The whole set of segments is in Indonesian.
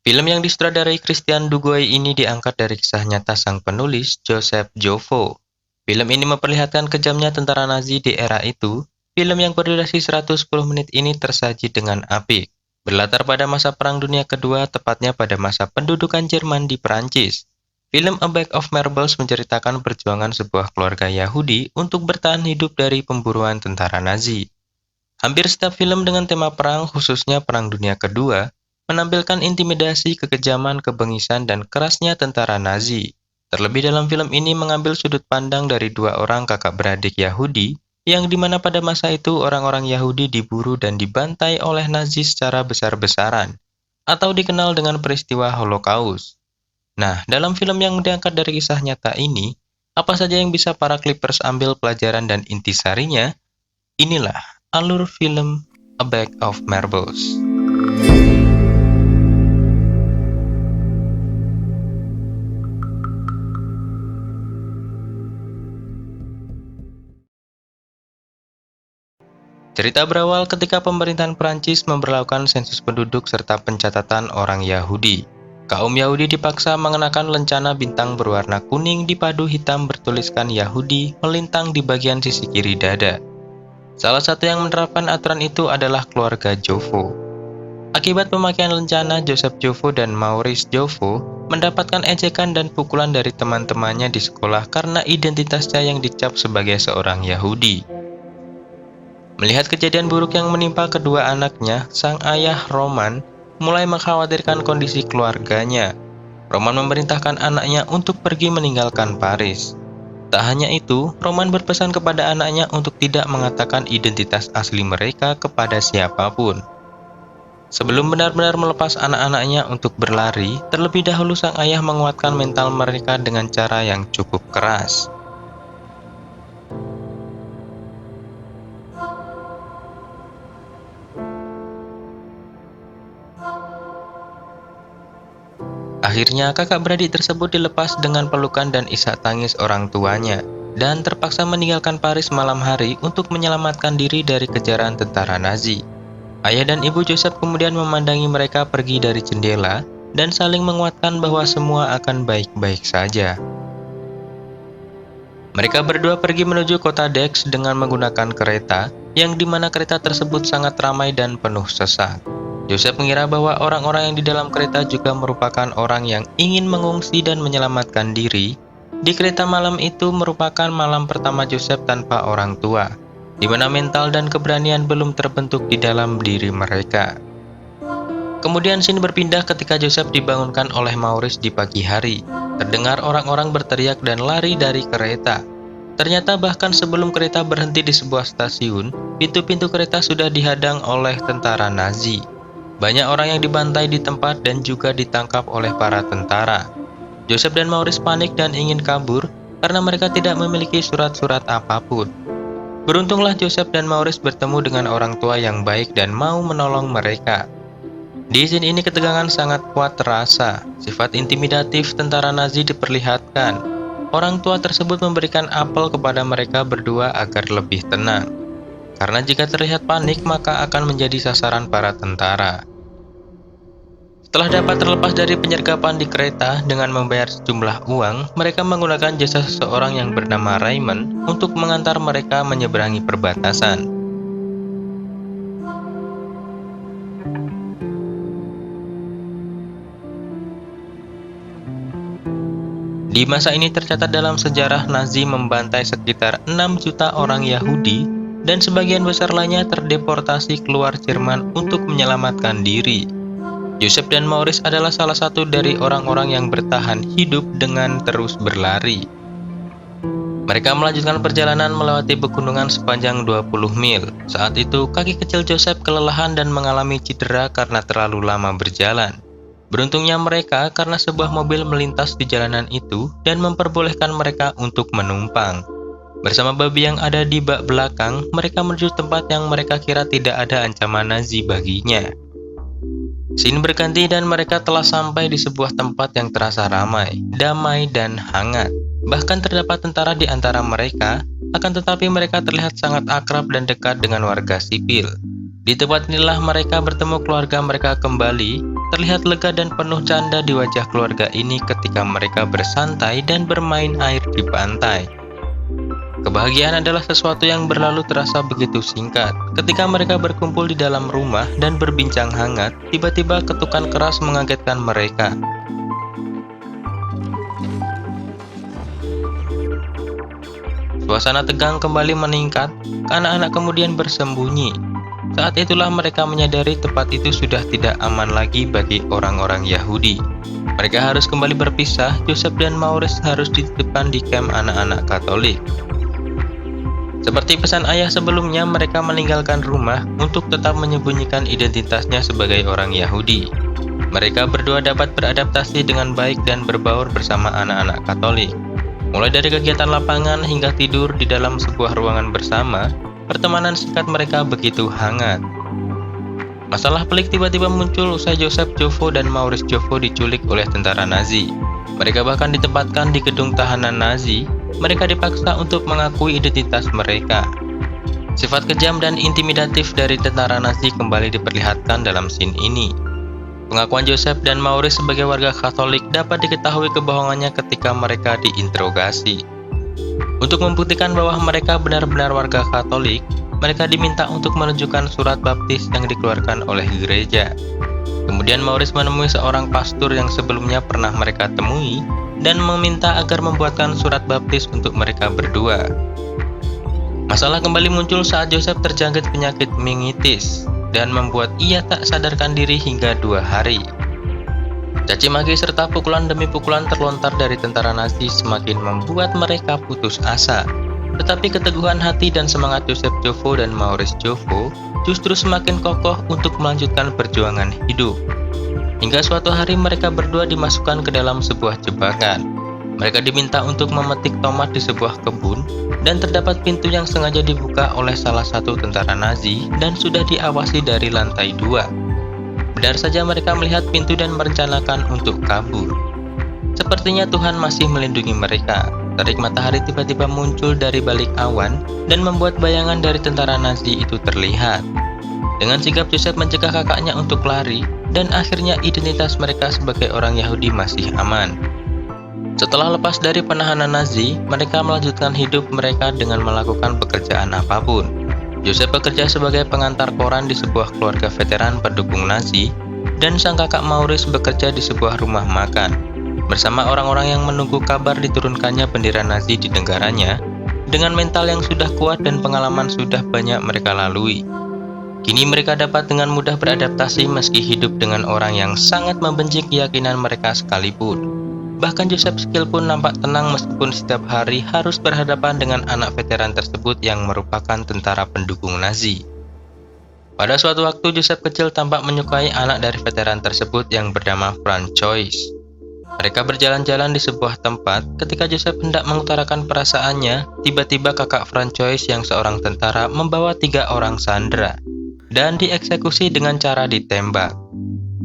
Film yang disutradarai Christian Dugois ini diangkat dari kisah nyata sang penulis, Joseph Joffo. Film ini memperlihatkan kejamnya tentara Nazi di era itu. Film yang berdurasi 110 menit ini tersaji dengan apik. Berlatar pada masa Perang Dunia Kedua, tepatnya pada masa pendudukan Jerman di Perancis. Film A Bag of Marbles menceritakan perjuangan sebuah keluarga Yahudi untuk bertahan hidup dari pemburuan tentara Nazi. Hampir setiap film dengan tema perang, khususnya Perang Dunia Kedua, menampilkan intimidasi, kekejaman, kebengisan, dan kerasnya tentara Nazi. Terlebih dalam film ini mengambil sudut pandang dari dua orang kakak beradik Yahudi, yang dimana pada masa itu orang-orang Yahudi diburu dan dibantai oleh Nazi secara besar-besaran, atau dikenal dengan peristiwa Holocaust. Nah, dalam film yang diangkat dari kisah nyata ini, apa saja yang bisa para Clippers ambil pelajaran dan intisarinya? Inilah alur film A Bag of Marbles. Cerita berawal ketika pemerintahan Prancis memberlakukan sensus penduduk serta pencatatan orang Yahudi. Kaum Yahudi dipaksa mengenakan lencana bintang berwarna kuning dipadu hitam bertuliskan Yahudi melintang di bagian sisi kiri dada. Salah satu yang menerapkan aturan itu adalah keluarga Joffo. Akibat pemakaian lencana, Joseph Joffo dan Maurice Joffo mendapatkan ejekan dan pukulan dari teman-temannya di sekolah karena identitasnya yang dicap sebagai seorang Yahudi. Melihat kejadian buruk yang menimpa kedua anaknya, sang ayah Roman mulai mengkhawatirkan kondisi keluarganya. Roman memerintahkan anaknya untuk pergi meninggalkan Paris. Tak hanya itu, Roman berpesan kepada anaknya untuk tidak mengatakan identitas asli mereka kepada siapapun. Sebelum benar-benar melepas anak-anaknya untuk berlari, terlebih dahulu sang ayah menguatkan mental mereka dengan cara yang cukup keras. Akhirnya kakak beradik tersebut dilepas dengan pelukan dan isak tangis orang tuanya, dan terpaksa meninggalkan Paris malam hari untuk menyelamatkan diri dari kejaran tentara Nazi. Ayah dan ibu Joseph kemudian memandangi mereka pergi dari jendela dan saling menguatkan bahwa semua akan baik-baik saja. Mereka berdua pergi menuju kota Dax dengan menggunakan kereta, yang dimana kereta tersebut sangat ramai dan penuh sesak. Joseph mengira bahwa orang-orang yang di dalam kereta juga merupakan orang yang ingin mengungsi dan menyelamatkan diri. Di kereta malam itu merupakan malam pertama Joseph tanpa orang tua, di mana mental dan keberanian belum terbentuk di dalam diri mereka. Kemudian scene berpindah ketika Joseph dibangunkan oleh Maurice di pagi hari. Terdengar orang-orang berteriak dan lari dari kereta. Ternyata bahkan sebelum kereta berhenti di sebuah stasiun, pintu-pintu kereta sudah dihadang oleh tentara Nazi. Banyak orang yang dibantai di tempat dan juga ditangkap oleh para tentara. Joseph dan Maurice panik dan ingin kabur karena mereka tidak memiliki surat-surat apapun. Beruntunglah Joseph dan Maurice bertemu dengan orang tua yang baik dan mau menolong mereka. Di scene ini ketegangan sangat kuat terasa. Sifat intimidatif tentara Nazi diperlihatkan. Orang tua tersebut memberikan apel kepada mereka berdua agar lebih tenang. Karena jika terlihat panik maka akan menjadi sasaran para tentara. Setelah dapat terlepas dari penyergapan di kereta dengan membayar sejumlah uang, mereka menggunakan jasa seseorang yang bernama Raymond untuk mengantar mereka menyeberangi perbatasan. Di masa ini tercatat dalam sejarah Nazi membantai sekitar 6 juta orang Yahudi dan sebagian besar lainnya terdeportasi keluar Jerman untuk menyelamatkan diri. Joseph dan Maurice adalah salah satu dari orang-orang yang bertahan hidup dengan terus berlari. Mereka melanjutkan perjalanan melewati pegunungan sepanjang 20 mil. Saat itu, kaki kecil Joseph kelelahan dan mengalami cedera karena terlalu lama berjalan. Beruntungnya mereka karena sebuah mobil melintas di jalanan itu dan memperbolehkan mereka untuk menumpang. Bersama babi yang ada di bak belakang, mereka menuju tempat yang mereka kira tidak ada ancaman Nazi baginya. Scene berganti dan mereka telah sampai di sebuah tempat yang terasa ramai, damai, dan hangat. Bahkan terdapat tentara di antara mereka, akan tetapi mereka terlihat sangat akrab dan dekat dengan warga sipil. Di tempat inilah mereka bertemu keluarga mereka kembali. Terlihat lega dan penuh canda di wajah keluarga ini ketika mereka bersantai dan bermain air di pantai. Kebahagiaan adalah sesuatu yang berlalu terasa begitu singkat. Ketika mereka berkumpul di dalam rumah dan berbincang hangat, tiba-tiba ketukan keras mengagetkan mereka. Suasana tegang kembali meningkat, anak-anak kemudian bersembunyi. Saat itulah mereka menyadari tempat itu sudah tidak aman lagi bagi orang-orang Yahudi. Mereka harus kembali berpisah. Joseph dan Maurice harus dititipkan di kamp anak-anak Katolik. Seperti pesan ayah sebelumnya, mereka meninggalkan rumah untuk tetap menyembunyikan identitasnya sebagai orang Yahudi. Mereka berdua dapat beradaptasi dengan baik dan berbaur bersama anak-anak Katolik. Mulai dari kegiatan lapangan hingga tidur di dalam sebuah ruangan bersama, pertemanan singkat mereka begitu hangat. Masalah pelik tiba-tiba muncul usai Joseph Joffo dan Maurice Joffo diculik oleh tentara Nazi. Mereka bahkan ditempatkan di gedung tahanan Nazi. Mereka dipaksa untuk mengakui identitas mereka. Sifat kejam dan intimidatif dari tentara Nazi kembali diperlihatkan dalam scene ini. Pengakuan Joseph dan Maurice sebagai warga Katolik dapat diketahui kebohongannya ketika mereka diinterogasi. Untuk membuktikan bahwa mereka benar-benar warga Katolik, mereka diminta untuk menunjukkan surat baptis yang dikeluarkan oleh gereja. Kemudian Maurice menemui seorang pastor yang sebelumnya pernah mereka temui dan meminta agar membuatkan surat baptis untuk mereka berdua. Masalah kembali muncul saat Joseph terjangkit penyakit meningitis dan membuat ia tak sadarkan diri hingga 2 hari. Caci maki serta pukulan demi pukulan terlontar dari tentara Nazi semakin membuat mereka putus asa. Tetapi keteguhan hati dan semangat Joseph Joffo dan Maurice Joffo justru semakin kokoh untuk melanjutkan perjuangan hidup. Hingga suatu hari mereka berdua dimasukkan ke dalam sebuah jebakan. Mereka diminta untuk memetik tomat di sebuah kebun, dan terdapat pintu yang sengaja dibuka oleh salah satu tentara Nazi dan sudah diawasi dari lantai 2. Benar saja mereka melihat pintu dan merencanakan untuk kabur. Sepertinya Tuhan masih melindungi mereka. Terik matahari tiba-tiba muncul dari balik awan dan membuat bayangan dari tentara Nazi itu terlihat. Dengan sigap Joseph mencegah kakaknya untuk lari, dan akhirnya identitas mereka sebagai orang Yahudi masih aman. Setelah lepas dari penahanan Nazi, mereka melanjutkan hidup mereka dengan melakukan pekerjaan apapun. Joseph bekerja sebagai pengantar koran di sebuah keluarga veteran pendukung Nazi, dan sang kakak Maurice bekerja di sebuah rumah makan. Bersama orang-orang yang menunggu kabar diturunkannya bendera Nazi di negaranya, dengan mental yang sudah kuat dan pengalaman sudah banyak mereka lalui. Kini mereka dapat dengan mudah beradaptasi meski hidup dengan orang yang sangat membenci keyakinan mereka sekalipun. Bahkan Joseph Skill pun nampak tenang meskipun setiap hari harus berhadapan dengan anak veteran tersebut yang merupakan tentara pendukung Nazi. Pada suatu waktu Joseph kecil tampak menyukai anak dari veteran tersebut yang bernama Francois. Mereka berjalan-jalan di sebuah tempat. Ketika Joseph hendak mengutarakan perasaannya, tiba-tiba kakak Francois yang seorang tentara membawa 3 orang sandera dan dieksekusi dengan cara ditembak.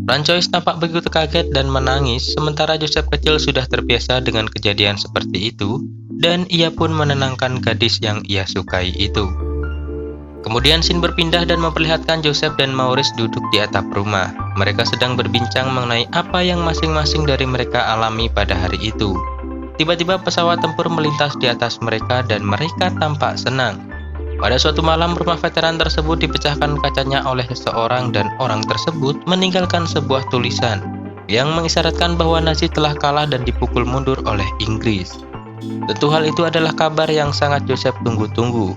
Francois tampak begitu kaget dan menangis, sementara Joseph kecil sudah terbiasa dengan kejadian seperti itu, dan ia pun menenangkan gadis yang ia sukai itu. Kemudian scene berpindah dan memperlihatkan Joseph dan Maurice duduk di atap rumah. Mereka sedang berbincang mengenai apa yang masing-masing dari mereka alami pada hari itu. Tiba-tiba pesawat tempur melintas di atas mereka dan mereka tampak senang. Pada suatu malam, rumah veteran tersebut dipecahkan kacanya oleh seseorang dan orang tersebut meninggalkan sebuah tulisan yang mengisyaratkan bahwa Nazi telah kalah dan dipukul mundur oleh Inggris. Tentu hal itu adalah kabar yang sangat Joseph tunggu-tunggu.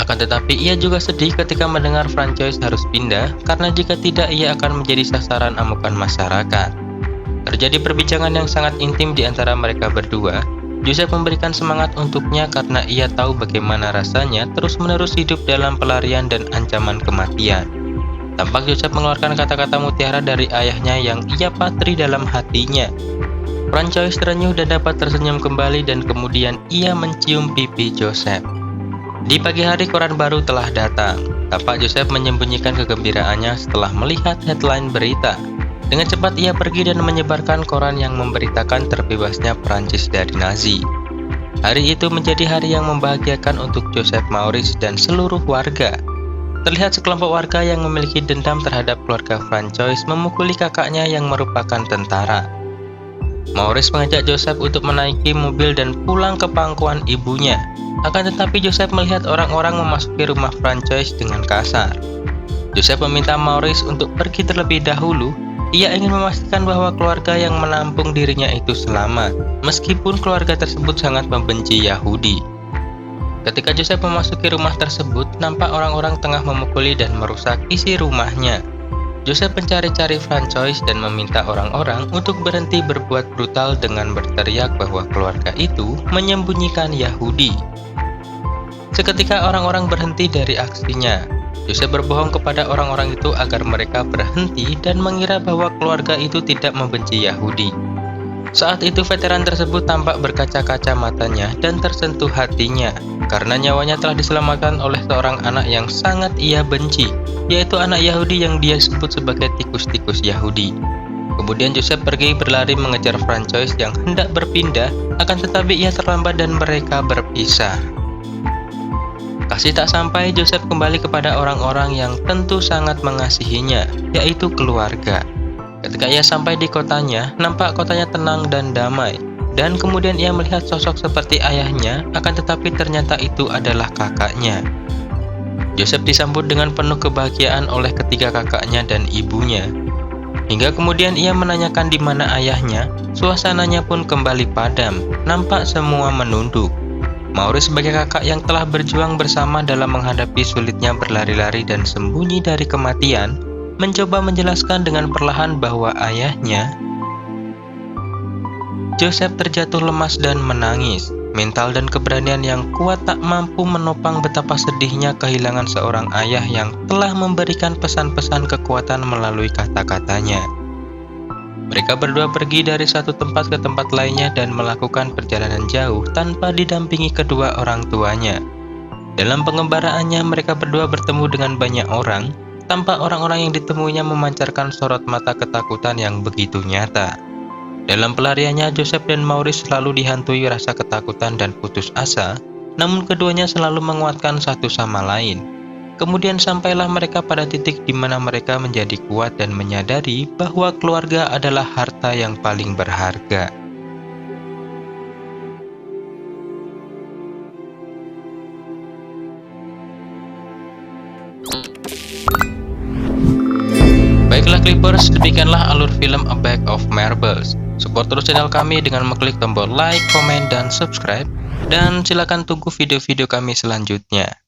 Akan tetapi ia juga sedih ketika mendengar Francois harus pindah, karena jika tidak ia akan menjadi sasaran amukan masyarakat. Terjadi perbincangan yang sangat intim di antara mereka berdua. Joseph memberikan semangat untuknya karena ia tahu bagaimana rasanya terus-menerus hidup dalam pelarian dan ancaman kematian. Tampak Joseph mengeluarkan kata-kata mutiara dari ayahnya yang ia patri dalam hatinya. Francois terenyuh dan dapat tersenyum kembali dan kemudian ia mencium pipi Joseph. Di pagi hari koran baru telah datang. Tampak Joseph menyembunyikan kegembiraannya setelah melihat headline berita. Dengan cepat ia pergi dan menyebarkan koran yang memberitakan terbebasnya Prancis dari Nazi. Hari itu menjadi hari yang membahagiakan untuk Joseph Maurice dan seluruh warga. terlihat sekelompok warga yang memiliki dendam terhadap keluarga Francois memukuli kakaknya yang merupakan tentara. Maurice mengajak Joseph untuk menaiki mobil dan pulang ke pangkuan ibunya. Akan tetapi Joseph melihat orang-orang memasuki rumah Francois dengan kasar. Joseph meminta Maurice untuk pergi terlebih dahulu. Ia ingin memastikan bahwa keluarga yang menampung dirinya itu selamat, meskipun keluarga tersebut sangat membenci Yahudi. Ketika Joseph memasuki rumah tersebut, nampak orang-orang tengah memukuli dan merusak isi rumahnya. Joseph mencari-cari Francois dan meminta orang-orang untuk berhenti berbuat brutal dengan berteriak bahwa keluarga itu menyembunyikan Yahudi. Seketika orang-orang berhenti dari aksinya. Joseph berbohong kepada orang-orang itu agar mereka berhenti dan mengira bahwa keluarga itu tidak membenci Yahudi. Saat itu veteran tersebut tampak berkaca-kaca matanya dan tersentuh hatinya, karena nyawanya telah diselamatkan oleh seorang anak yang sangat ia benci, yaitu anak Yahudi yang dia sebut sebagai tikus-tikus Yahudi. Kemudian Joseph pergi berlari mengejar Francois yang hendak berpindah, akan tetapi ia terlambat dan mereka berpisah. Kasih tak sampai, Joseph kembali kepada orang-orang yang tentu sangat mengasihinya, yaitu keluarga. Ketika ia sampai di kotanya, nampak kotanya tenang dan damai. Dan kemudian ia melihat sosok seperti ayahnya, akan tetapi ternyata itu adalah kakaknya. Joseph disambut dengan penuh kebahagiaan oleh ketiga kakaknya dan ibunya. Hingga kemudian ia menanyakan di mana ayahnya, suasananya pun kembali padam, nampak semua menunduk. Maurice sebagai kakak yang telah berjuang bersama dalam menghadapi sulitnya berlari-lari dan sembunyi dari kematian, mencoba menjelaskan dengan perlahan bahwa ayahnya. Joseph terjatuh lemas dan menangis. Mental dan keberanian yang kuat tak mampu menopang betapa sedihnya kehilangan seorang ayah yang telah memberikan pesan-pesan kekuatan melalui kata-katanya. Mereka berdua pergi dari satu tempat ke tempat lainnya dan melakukan perjalanan jauh tanpa didampingi kedua orang tuanya. Dalam pengembaraannya, mereka berdua bertemu dengan banyak orang. Tampak orang-orang yang ditemuinya memancarkan sorot mata ketakutan yang begitu nyata. Dalam pelariannya, Joseph dan Maurice selalu dihantui rasa ketakutan dan putus asa, namun keduanya selalu menguatkan satu sama lain. Kemudian sampailah mereka pada titik di mana mereka menjadi kuat dan menyadari bahwa keluarga adalah harta yang paling berharga. Baiklah Clippers, demikianlah alur film A Bag of Marbles. Support terus channel kami dengan mengklik tombol like, komen, dan subscribe. Dan silakan tunggu video-video kami selanjutnya.